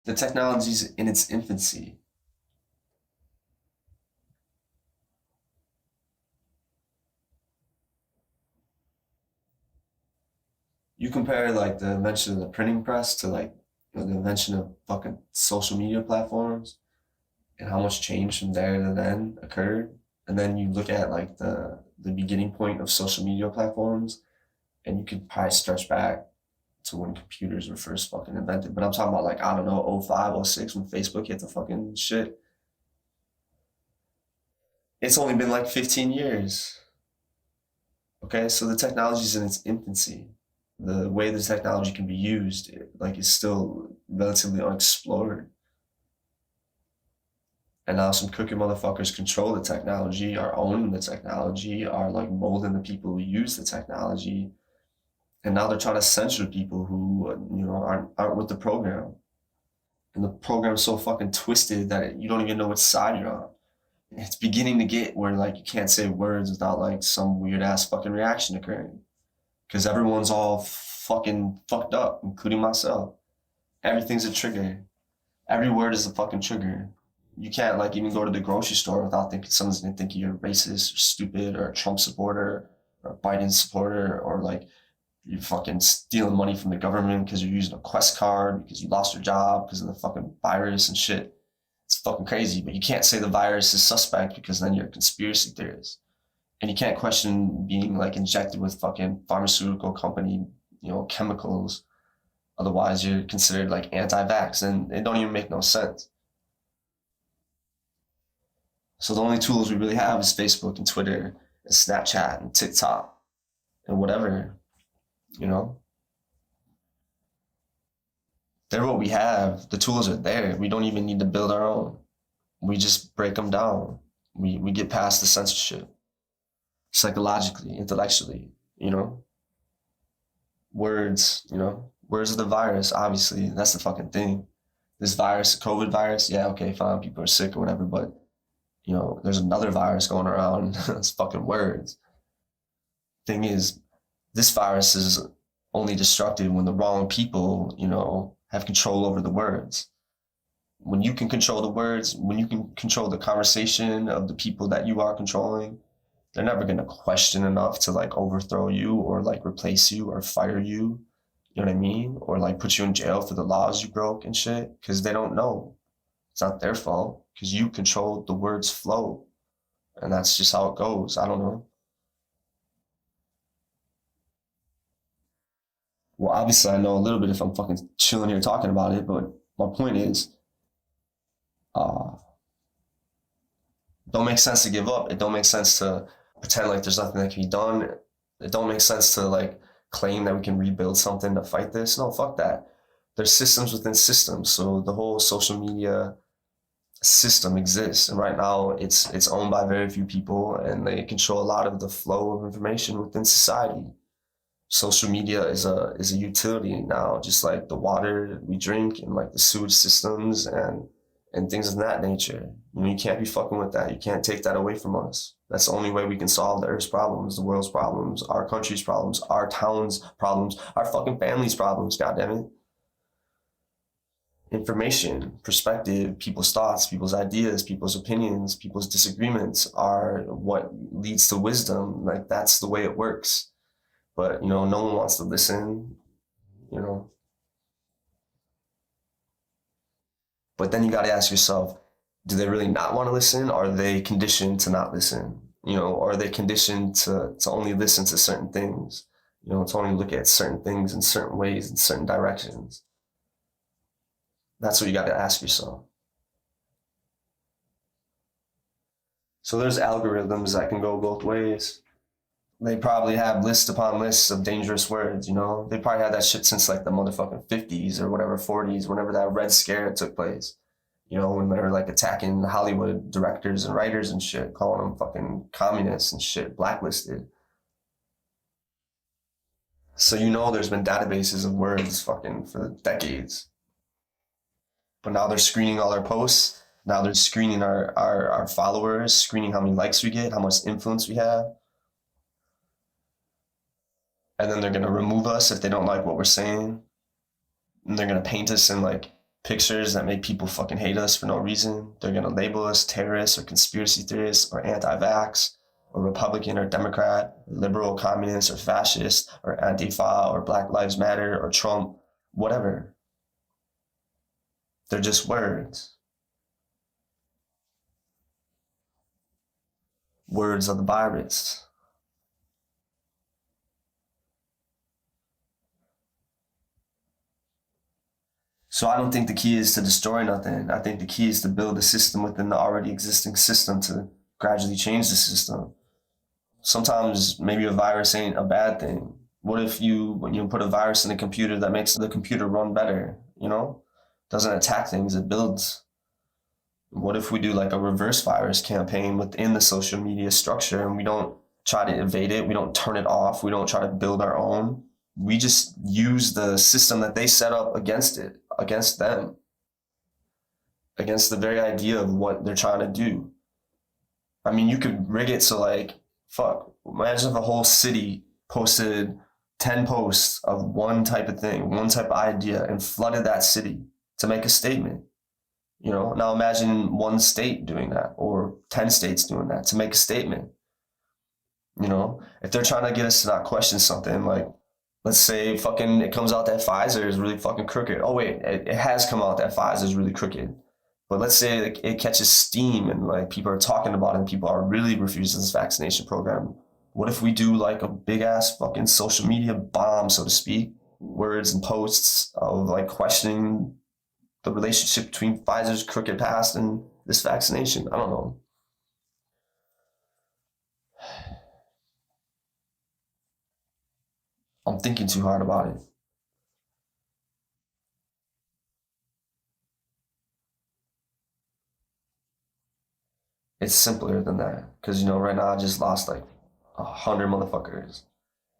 The technology's in its infancy. You compare like the invention of the printing press to like the invention of fucking social media platforms and how much change from there to then occurred. And then you look at like the beginning point of social media platforms, and you could probably stretch back to when computers were first fucking invented. But I'm talking about like I don't know, '05, '06 when Facebook hit the fucking shit. It's only been like 15 years. Okay, so the technology's in its infancy. The way the technology can be used, like, is still relatively unexplored. And now some cookie motherfuckers control the technology, are owning the technology, are like molding the people who use the technology, and now they're trying to censor people who aren't with the program. And the program's so fucking twisted that you don't even know which side you're on. It's beginning to get where like you can't say words without like some weird ass fucking reaction occurring because everyone's all fucking fucked up, including myself. Everything's a trigger. Every word is a fucking trigger. You can't like even go to the grocery store without thinking someone's gonna think you're racist or stupid or a Trump supporter or a Biden supporter or like you're fucking stealing money from the government because you're using a Quest card because you lost your job because of the fucking virus and shit. It's fucking crazy, but you can't say the virus is suspect because then you're a conspiracy theorist. And you can't question being like injected with fucking pharmaceutical company, chemicals. Otherwise, you're considered like anti-vax, and it don't even make no sense. So the only tools we really have is Facebook and Twitter and Snapchat and TikTok and whatever, you know. They're what we have. The tools are there. We don't even need to build our own. We just break them down. We get past the censorship psychologically, intellectually, you know. Words of the virus, obviously, that's the fucking thing. This virus, COVID virus, yeah, okay, fine, people are sick or whatever, but there's another virus going around. It's fucking words. Thing is, this virus is only destructive when the wrong people, have control over the words. When you can control the words, when you can control the conversation of the people that you are controlling, they're never going to question enough to like overthrow you or like replace you or fire you. You know what I mean? Or like put you in jail for the laws you broke and shit because they don't know. It's not their fault because you control the words flow. And that's just how it goes. I don't know. Well, obviously, I know a little bit if I'm fucking chilling here talking about it, but my point is, uh, it don't make sense to give up. It don't make sense to pretend like there's nothing that can be done. It don't make sense to like claim that we can rebuild something to fight this. No, fuck that. There's systems within systems. So the whole social media system exists, and right now it's owned by very few people, and they control a lot of the flow of information within society. Social media is a utility now, just like the water we drink and like the sewage systems and things of that nature. You can't be fucking with that. You can't take that away from us. That's the only way we can solve the Earth's problems, the world's problems, our country's problems, our town's problems, our fucking family's problems. God damn it. Information, perspective, people's thoughts, people's ideas, people's opinions, people's disagreements are what leads to wisdom. Like that's the way it works. But no one wants to listen. You know. But then you got to ask yourself, do they really not want to listen? Or are they conditioned to not listen? Or are they conditioned to only listen to certain things? To only look at certain things in certain ways, in certain directions. That's what you got to ask yourself. So there's algorithms that can go both ways. They probably have lists upon lists of dangerous words. They probably had that shit since like the motherfucking 50s or whatever, 40s, whenever that Red Scare took place. When they were like attacking Hollywood directors and writers and shit, calling them fucking communists and shit, blacklisted. So there's been databases of words fucking for decades. But now they're screening all our posts. Now they're screening our followers, screening how many likes we get, how much influence we have. And then they're gonna remove us if they don't like what we're saying. And they're gonna paint us in like pictures that make people fucking hate us for no reason. They're gonna label us terrorists or conspiracy theorists or anti-vax or Republican or Democrat, or liberal, communist or fascist or Antifa or Black Lives Matter or Trump, whatever. They're just words. Words of the virus. So I don't think the key is to destroy nothing. I think the key is to build a system within the already existing system to gradually change the system. Sometimes maybe a virus ain't a bad thing. What if when you put a virus in a computer that makes the computer run better, Doesn't attack things, it builds. What if we do like a reverse virus campaign within the social media structure and we don't try to evade it, we don't turn it off, we don't try to build our own. We just use the system that they set up against them, against the very idea of what they're trying to do. I mean, you could rig it so imagine if a whole city posted 10 posts of one type of thing, one type of idea, and flooded that city to make a statement. Now imagine one state doing that or 10 states doing that to make a statement. If they're trying to get us to not question something, like, let's say it comes out that Pfizer is really fucking crooked. Oh wait, it has come out that Pfizer is really crooked. But let's say it catches steam and like people are talking about it and people are really refusing this vaccination program. What if we do like a big ass fucking social media bomb, so to speak, words and posts of like questioning the relationship between Pfizer's crooked past and this vaccination? I don't know. I'm thinking too hard about it. It's simpler than that. Because, right now I just lost like 100 motherfuckers.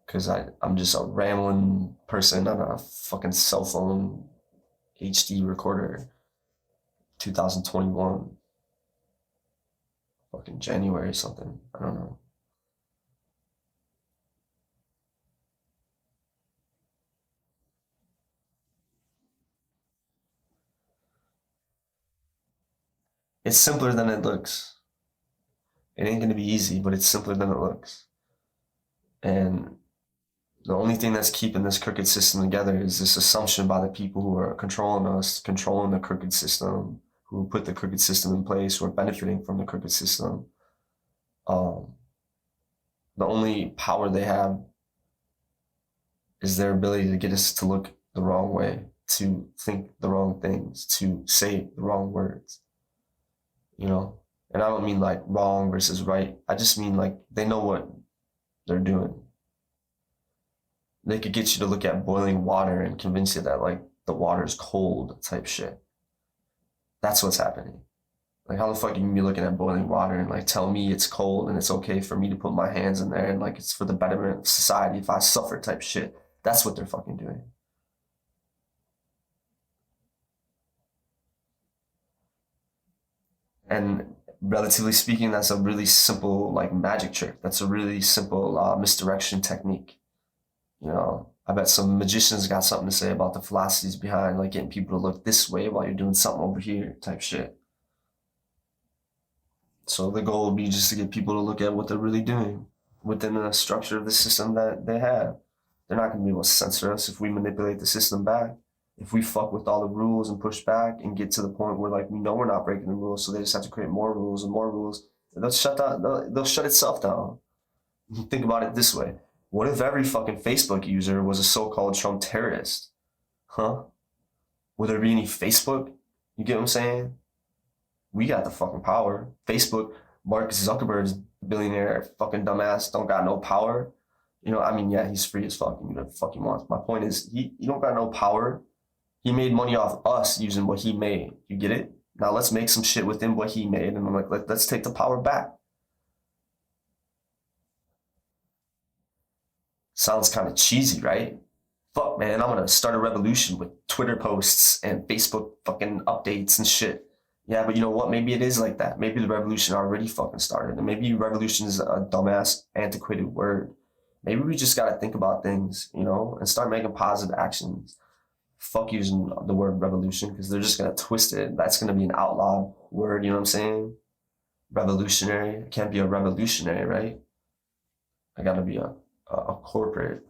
Because I'm just a rambling person on a fucking cell phone HD recorder. 2021. Fucking January or something. I don't know. It's simpler than it looks. It ain't gonna be easy, but it's simpler than it looks. And the only thing that's keeping this crooked system together is this assumption by the people who are controlling us, controlling the crooked system, who put the crooked system in place, who are benefiting from the crooked system. The only power they have is their ability to get us to look the wrong way, to think the wrong things, to say the wrong words. And I don't mean like wrong versus right. I just mean like they know what they're doing. They could get you to look at boiling water and convince you that like the water's cold type shit. That's what's happening. Like how the fuck you can be looking at boiling water and like tell me it's cold and it's okay for me to put my hands in there and like it's for the betterment of society if I suffer type shit. That's what they're fucking doing. And relatively speaking, that's a really simple like magic trick. That's a really simple misdirection technique. I bet some magicians got something to say about the philosophies behind like getting people to look this way while you're doing something over here type shit. So the goal would be just to get people to look at what they're really doing within the structure of the system that they have. They're not going to be able to censor us if we manipulate the system back. If we fuck with all the rules and push back and get to the point where like we know we're not breaking the rules, so they just have to create more rules and more rules, they'll shut itself down. Think about it this way. What if every fucking Facebook user was a so-called Trump terrorist? Huh? Would there be any Facebook? You get what I'm saying? We got the fucking power. Facebook, Mark Zuckerberg's billionaire, fucking dumbass, don't got no power. Yeah, he's free as fuck. He can do whatever the fuck he wants. My point is, he don't got no power. He made money off us using what he made. You get it? Now let's make some shit within what he made, and I'm like, let's take the power back. Sounds kind of cheesy, right? Fuck, man, I'm gonna start a revolution with Twitter posts and Facebook fucking updates and shit. Yeah, but you know what? Maybe it is like that. Maybe the revolution already fucking started, and maybe revolution is a dumbass, antiquated word. Maybe we just gotta think about things, and start making positive actions. fuck using the word revolution because they're just gonna twist it. That's gonna be an outlawed word, you know what I'm saying? Revolutionary. It can't be a revolutionary, right? I gotta be a corporate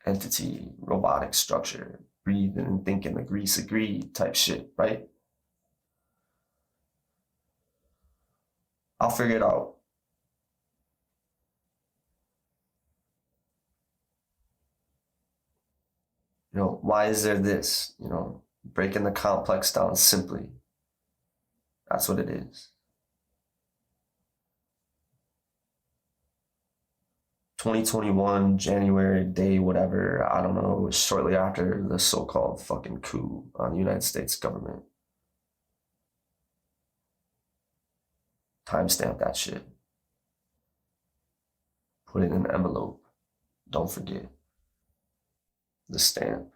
entity, robotic structure, breathing and thinking, the Greece agreed type shit, right? I'll figure it out. You know, why is there this? You know, breaking the complex down simply. That's what it is. 2021, January, day, whatever, I don't know, it was shortly after the so called fucking coup on the United States government. Timestamp that shit. Put it in an envelope. Don't forget the stamp.